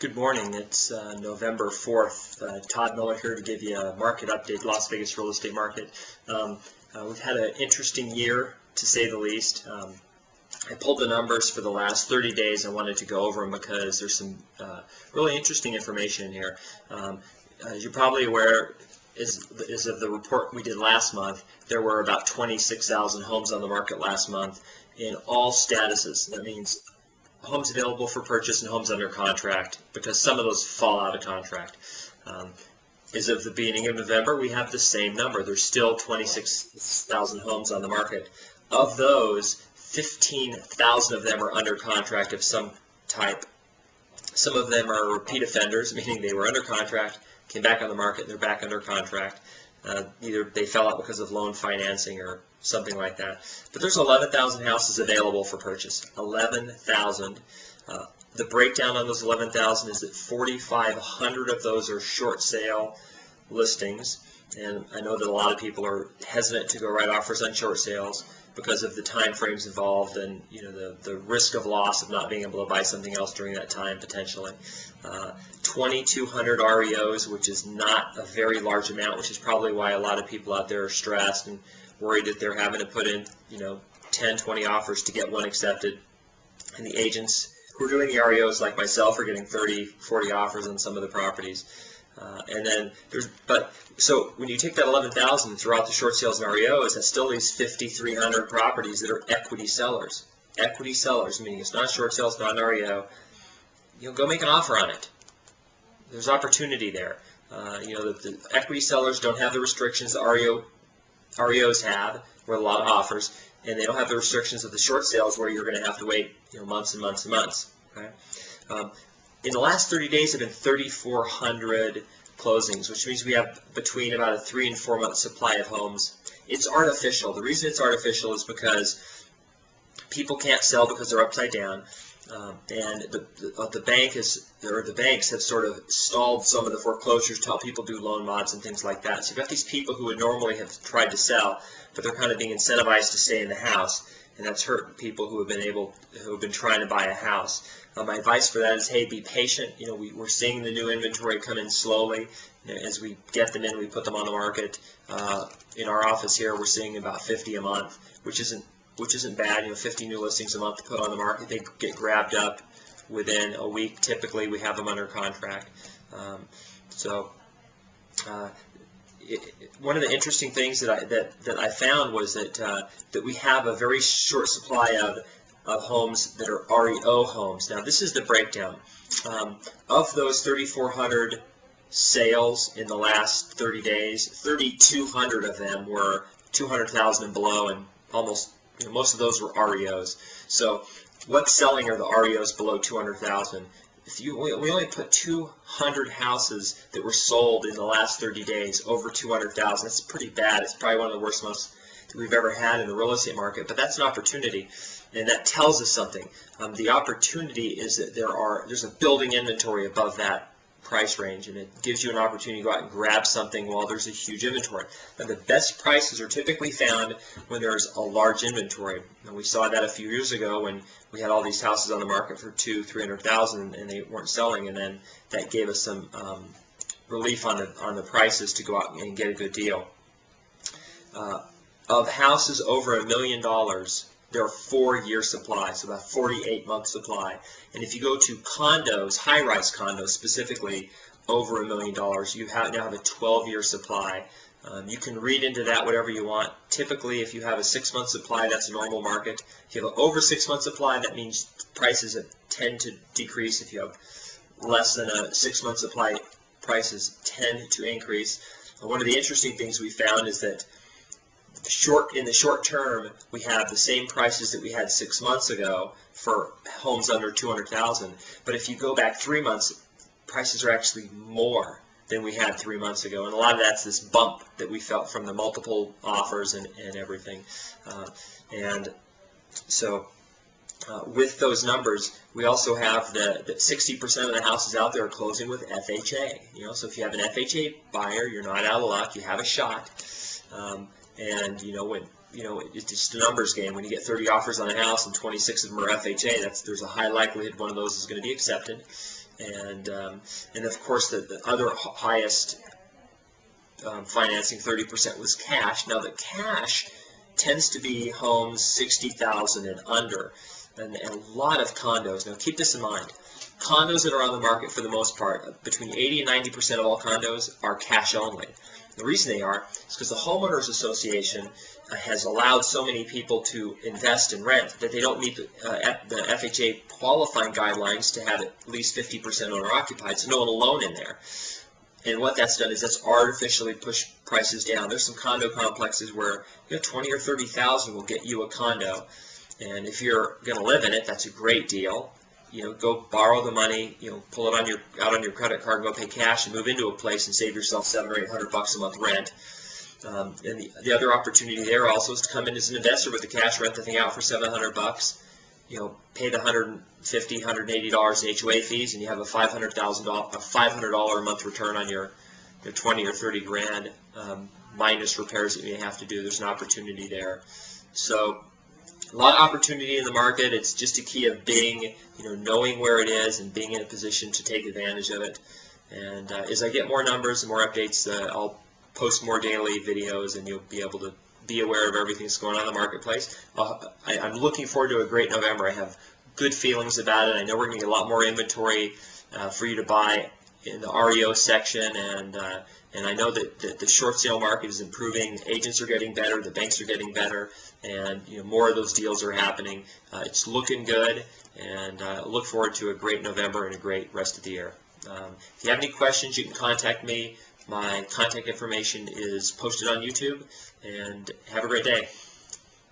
Good morning. It's November 4th. Todd Miller here to give you a market update, Las Vegas real estate market. We've had an interesting year, to say the least. I pulled the numbers for the last 30 days. I wanted to go over them because there's some really interesting information in here. As you're probably aware, is of the report we did last month, there were about 26,000 homes on the market last month in all statuses. That means homes available for purchase and homes under contract, because some of those fall out of contract. As of the beginning of November, we have the same number. There's still 26,000 homes on the market. Of those, 15,000 of them are under contract of some type. Some of them are repeat offenders, meaning they were under contract, came back on the market, and they're back under contract. Either they fell out because of loan financing or something like that. But there's 11,000 houses available for purchase. 11,000. The breakdown on those 11,000 is that 4,500 of those are short sale listings. And I know that a lot of people are hesitant to go write offers on short sales because of the time frames involved and the risk of loss of not being able to buy something else during that time potentially. 2,200 REOs, which is not a very large amount, which is probably why a lot of people out there are stressed and worried that they're having to put in 10, 20 offers to get one accepted. And the agents who are doing the REOs, like myself, are getting 30, 40 offers on some of the properties. So when you take that 11,000 throughout the short sales and REOs, that still leaves 5,300 properties that are equity sellers. Equity sellers, meaning it's not short sales, not an REO. Go make an offer on it. There's opportunity there. The equity sellers don't have the restrictions the REOs have, where a lot of offers, and they don't have the restrictions of the short sales where you're going to have to wait months and months and months. Okay? In the last 30 days, there have been 3,400 closings, which means we have between about a 3 and 4 month supply of homes. It's artificial. The reason it's artificial is because people can't sell because they're upside down, and the banks have sort of stalled some of the foreclosures to help people do loan mods and things like that. So you've got these people who would normally have tried to sell, but they're kind of being incentivized to stay in the house, and that's hurt people who have been trying to buy a house. My advice for that is, hey, be patient. We're seeing the new inventory come in slowly. As we get them in, we put them on the market. In our office here, we're seeing about 50 a month, which isn't bad. 50 new listings a month to put on the market. They get grabbed up within a week. Typically, we have them under contract. One of the interesting things that I found was that we have a very short supply of homes that are REO homes. Now, this is the breakdown. Of those 3,400 sales in the last 30 days, 3,200 of them were 200,000 and below, and most of those were REOs. So what's selling are the REOs below 200,000. We only put 200 houses that were sold in the last 30 days over 200,000. That's pretty bad. It's probably one of the worst months that we've ever had in the real estate market, but that's an opportunity, and that tells us something. The opportunity is that there's a building inventory above that price range, and it gives you an opportunity to go out and grab something while there's a huge inventory. And the best prices are typically found when there's a large inventory. And we saw that a few years ago when we had all these houses on the market for $200,000-300,000 and they weren't selling, and then that gave us some relief on the prices to go out and get a good deal. Of houses over $1 million, there are 4-year supply, so about 48-month supply. And if you go to condos, high-rise condos specifically, over $1 million, you now have a 12-year supply. You can read into that whatever you want. Typically, if you have a 6-month supply, that's a normal market. If you have an over 6-month supply, that means prices tend to decrease. If you have less than a 6-month supply, prices tend to increase. And one of the interesting things we found is that in the short term, we have the same prices that we had 6 months ago for homes under 200,000. But if you go back 3 months, prices are actually more than we had 3 months ago. And a lot of that's this bump that we felt from the multiple offers and everything. With those numbers, we also have that 60% of the houses out there are closing with FHA. So if you have an FHA buyer, you're not out of luck. You have a shot. It's just a numbers game. When you get 30 offers on a house and 26 of them are FHA, there's a high likelihood one of those is going to be accepted. and of course the other highest financing, 30%, was cash. Now the cash tends to be homes 60,000 and under, and a lot of condos. Now keep this in mind. Condos that are on the market, for the most part, between 80 and 90% of all condos are cash only. The reason they are is because the Homeowners Association has allowed so many people to invest and rent that they don't meet the FHA qualifying guidelines to have at least 50% owner occupied, so no one alone in there. And what that's done is that's artificially pushed prices down. There's some condo complexes where 20 or 30,000 will get you a condo, and if you're going to live in it, that's a great deal. Go borrow the money, pull it out on your credit card and go pay cash and move into a place and save yourself $700 or $800 a month rent. And the other opportunity there also is to come in as an investor with the cash, rent the thing out for $700. Pay the $150, $180 in HOA fees, and you have a $500 a month return on your 20 or 30 grand minus repairs that you may have to do. There's an opportunity there. So a lot of opportunity in the market. It's just a key of being, knowing where it is and being in a position to take advantage of it. And as I get more numbers and more updates, I'll post more daily videos, and you'll be able to be aware of everything that's going on in the marketplace. I'm looking forward to a great November. I have good feelings about it. I know we're going to get a lot more inventory for you to buy in the REO section, and I know that the short sale market is improving. Agents are getting better, the banks are getting better, and more of those deals are happening. It's looking good, and look forward to a great November and a great rest of the year. If you have any questions, you can contact me. My contact information is posted on YouTube, and have a great day.